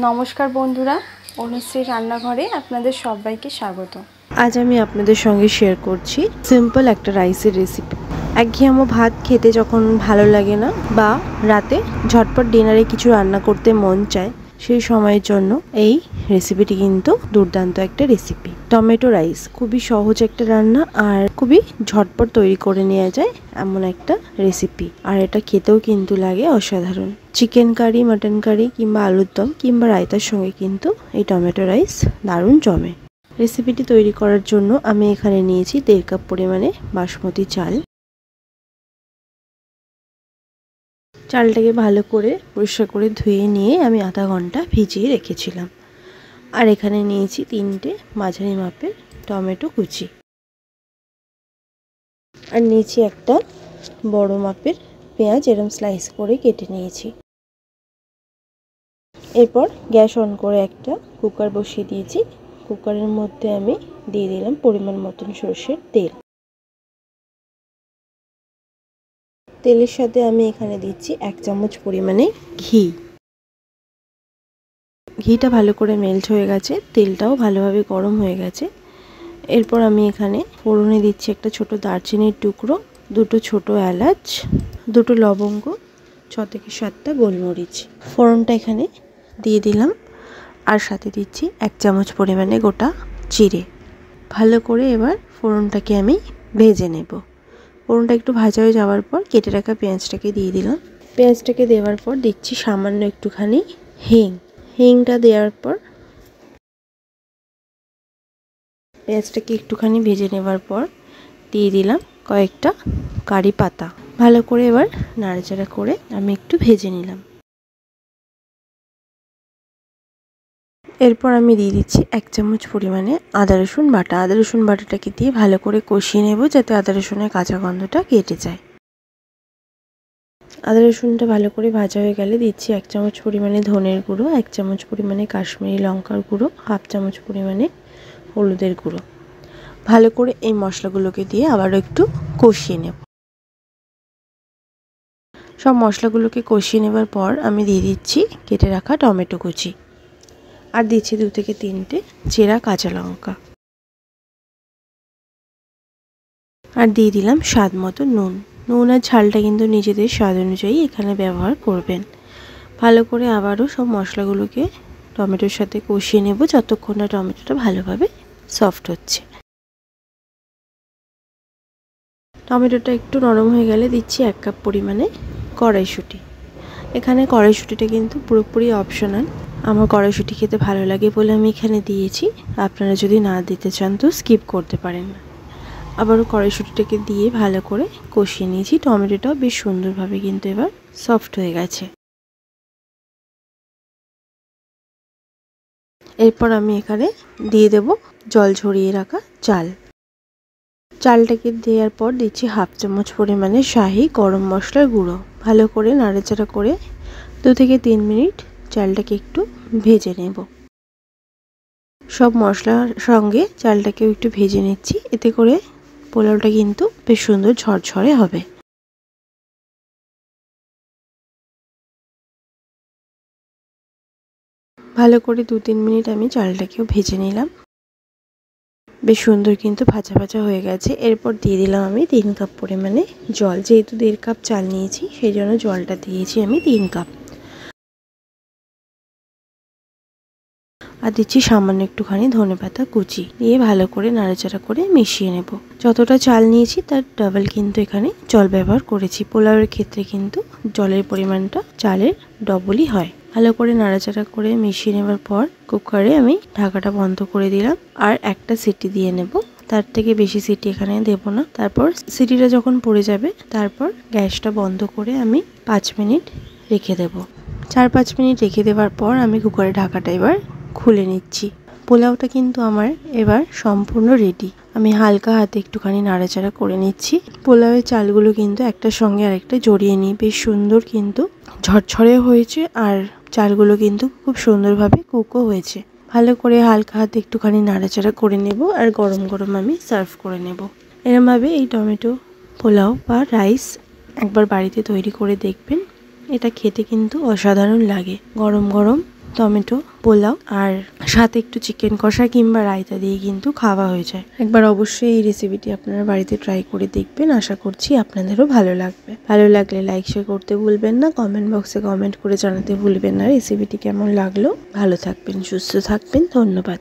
নমস্কার বন্ধুরা, অনুশ্রী রান্নাঘরে আপনাদের সবাইকে স্বাগত। আজ আমি আপনাদের সঙ্গে শেয়ার করছি সিম্পল একটা রাইসের রেসিপি। একঘেয়েমো ভাত খেতে যখন ভালো লাগে না বা রাতে ঝটপট ডিনারে কিছু রান্না করতে মন চায়, সেই সময়ের জন্য এই রেসিপিটি কিন্তু দুর্দান্ত একটা রেসিপি। টমেটো রাইস খুবই সহজ একটা রান্না আর খুবই ঝটপট তৈরি করে নেওয়া যায় এমন একটা রেসিপি। আর এটা খেতেও কিন্তু লাগে অসাধারণ। চিকেন কারি, মাটন কারি কিংবা আলুর দম কিংবা রায়তার সঙ্গে কিন্তু এই টমেটো রাইস দারুণ জমে। রেসিপিটি তৈরি করার জন্য আমি এখানে নিয়েছি 1.5 কাপ পরিমাণে বাসমতি চাল। চালটাকে ভালো করে পরিষ্কার করে ধুয়ে নিয়ে আমি আধা ঘন্টা ভিজিয়ে রেখেছিলাম। আর এখানে নিয়েছি 3টে মাঝারি মাপের টমেটো কুচি, আর নিয়েছি একটা বড় মাপের পেঁয়াজ, এরকম স্লাইস করে কেটে নিয়েছি। এরপর গ্যাস অন করে একটা কুকার বসিয়ে দিয়েছি। কুকারের মধ্যে আমি দিয়ে দিলাম পরিমাণ মতন সরষের তেল। তেলের সাথে আমি এখানে দিচ্ছি 1 চামচ পরিমাণে ঘি। ঘিটা ভালো করে মেল্ট হয়ে গেছে, তেলটাও ভালোভাবে গরম হয়ে গেছে। এরপর আমি এখানে ফোড়নে দিচ্ছি একটা ছোট দারচিনির টুকরো, 2টো ছোট এলাচ, 2টো লবঙ্গ, 6 থেকে 7টা গোলমরিচ। ফোড়নটা এখানে দিয়ে দিলাম আর সাথে দিচ্ছি 1 চামচ পরিমাণে গোটা জিরে। ভালো করে এবার ফোড়নটাকে আমি ভেজে নেব। ফোড়নটা একটু ভাজা হয়ে যাওয়ার পর কেটে রাখা পেঁয়াজটাকে দিয়ে দিলাম। পেঁয়াজটাকে দেওয়ার পর দিচ্ছি সামান্য একটুখানি হিং। হিংটা দেওয়ার পর পেঁয়াজটাকে একটুখানি ভেজে নেবার পর দিয়ে দিলাম কয়েকটা কারি পাতা। ভালো করে এবার নাড়াচাড়া করে আমি একটু ভেজে নিলাম। এরপর আমি দিয়ে দিচ্ছি 1 চামচ পরিমাণে আদা রসুন বাটা। আদা রসুন বাটাটাকে দিয়ে ভালো করে কষিয়ে নেব যাতে আদা রসুনের কাঁচা গন্ধটা কেটে যায়। আদা রসুনটা ভালো করে ভাজা হয়ে গেলে দিচ্ছি 1 চামচ পরিমাণে ধনের গুঁড়ো, 1 চামচ পরিমাণে কাশ্মীরি লঙ্কার গুঁড়ো, 1/2 চামচ পরিমাণে হলুদের গুঁড়ো। ভালো করে এই মশলাগুলোকে দিয়ে আবারও একটু কষিয়ে নেব। সব মশলাগুলোকে কষিয়ে নেবার পর আমি দিয়ে দিচ্ছি কেটে রাখা টমেটো কুচি, আর দিচ্ছি 2 থেকে 3টে চেরা কাঁচা লঙ্কা, আর দিয়ে দিলাম স্বাদ মতো নুন। নুন আর ঝালটা কিন্তু নিজেদের স্বাদ অনুযায়ী এখানে ব্যবহার করবেন। ভালো করে আবারও সব মশলাগুলোকে টমেটোর সাথে কষিয়ে নেব যতক্ষণ না টমেটোটা ভালোভাবে সফট হচ্ছে। টমেটোটা একটু নরম হয়ে গেলে দিচ্ছি 1 কাপ পরিমাণে কড়াইশুঁটি। এখানে কড়াইশুঁটিটা কিন্তু পুরোপুরি অপশনাল। আমার কড়াইশুঁটি খেতে ভালো লাগে বলে আমি এখানে দিয়েছি। আপনারা যদি না দিতে চান তো স্কিপ করতে পারেন। আবারও কড়াইশুঁটিটাকে দিয়ে ভালো করে কষিয়ে নিয়েছি। টমেটোটাও বেশ সুন্দরভাবে কিন্তু এবার সফট হয়ে গেছে। এরপর আমি এখানে দিয়ে দেব জল ঝরিয়ে রাখা চাল। চালটাকে দেওয়ার পর দিচ্ছি 1/2 চামচ পরিমাণে শাহি গরম মশলার গুঁড়ো। ভালো করে নাড়াচাড়া করে 2 থেকে 3 মিনিট চালটাকে একটু ভেজে নেব। সব মশলার সঙ্গে চালটাকেও একটু ভেজে নিচ্ছি, এতে করে পোলাওটা কিন্তু বেশ সুন্দর ঝরঝরে হবে। ভালো করে 2-3 মিনিট আমি চালটাকেও ভেজে নিলাম। বেশ সুন্দর কিন্তু ভাজা ভাজা হয়ে গেছে। এরপর দিয়ে দিলাম আমি 3 কাপ পরিমাণে জল। যেহেতু 1.5 কাপ চাল নিয়েছি সেই জন্য জলটা দিয়েছি আমি 3 কাপ। আর দিচ্ছি সামান্য একটুখানি ধনেপাতা কুচি দিয়ে ভালো করে নাড়াচাড়া করে মিশিয়ে নেব। যতটা চাল নিয়েছি তার ডাবল কিন্তু এখানে জল ব্যবহার করেছি। পোলাওয়ের ক্ষেত্রে কিন্তু জলের পরিমাণটা চালের ডবলই হয়। ভালো করে নাড়াচাড়া করে মিশিয়ে নেবার পর কুকারে আমি ঢাকাটা বন্ধ করে দিলাম আর একটা সিটি দিয়ে নেব। তার থেকে বেশি সিটি এখানে দেব না। তারপর সিটিটা যখন পড়ে যাবে তারপর গ্যাসটা বন্ধ করে আমি 5 মিনিট রেখে দেব। 4-5 মিনিট রেখে দেওয়ার পর আমি কুকারের ঢাকাটা এবার খুলে নিচ্ছি। পোলাওটা কিন্তু আমার এবার সম্পূর্ণ রেডি। আমি হালকা হাতে একটুখানি নাড়াচাড়া করে নিচ্ছি। পোলাওয়ের চালগুলো কিন্তু একটার সঙ্গে আরেকটা জড়িয়ে নিই। বেশ সুন্দর কিন্তু ঝরঝরে হয়েছে আর চালগুলো কিন্তু খুব সুন্দরভাবে কুকও হয়েছে। ভালো করে হালকা হাতে একটুখানি নাড়াচাড়া করে নেব আর গরম গরম আমি সার্ভ করে নেব। এরমভাবে এই টমেটো পোলাও বা রাইস একবার বাড়িতে তৈরি করে দেখবেন। এটা খেতে কিন্তু অসাধারণ লাগে। গরম গরম টমেটো পোলাও আর সাথে একটু চিকেন কষা কিংবা রায়তা দিয়ে কিন্তু খাওয়া হয়ে যায়। একবার অবশ্যই এই রেসিপিটি আপনারা বাড়িতে ট্রাই করে দেখবেন, আশা করছি আপনাদেরও ভালো লাগবে। ভালো লাগলে লাইক শেয়ার করতে ভুলবেন না, কমেন্ট বক্সে কমেন্ট করে জানাতে ভুলবেন না রেসিপিটি কেমন লাগলো। ভালো থাকবেন, সুস্থ থাকবেন, ধন্যবাদ।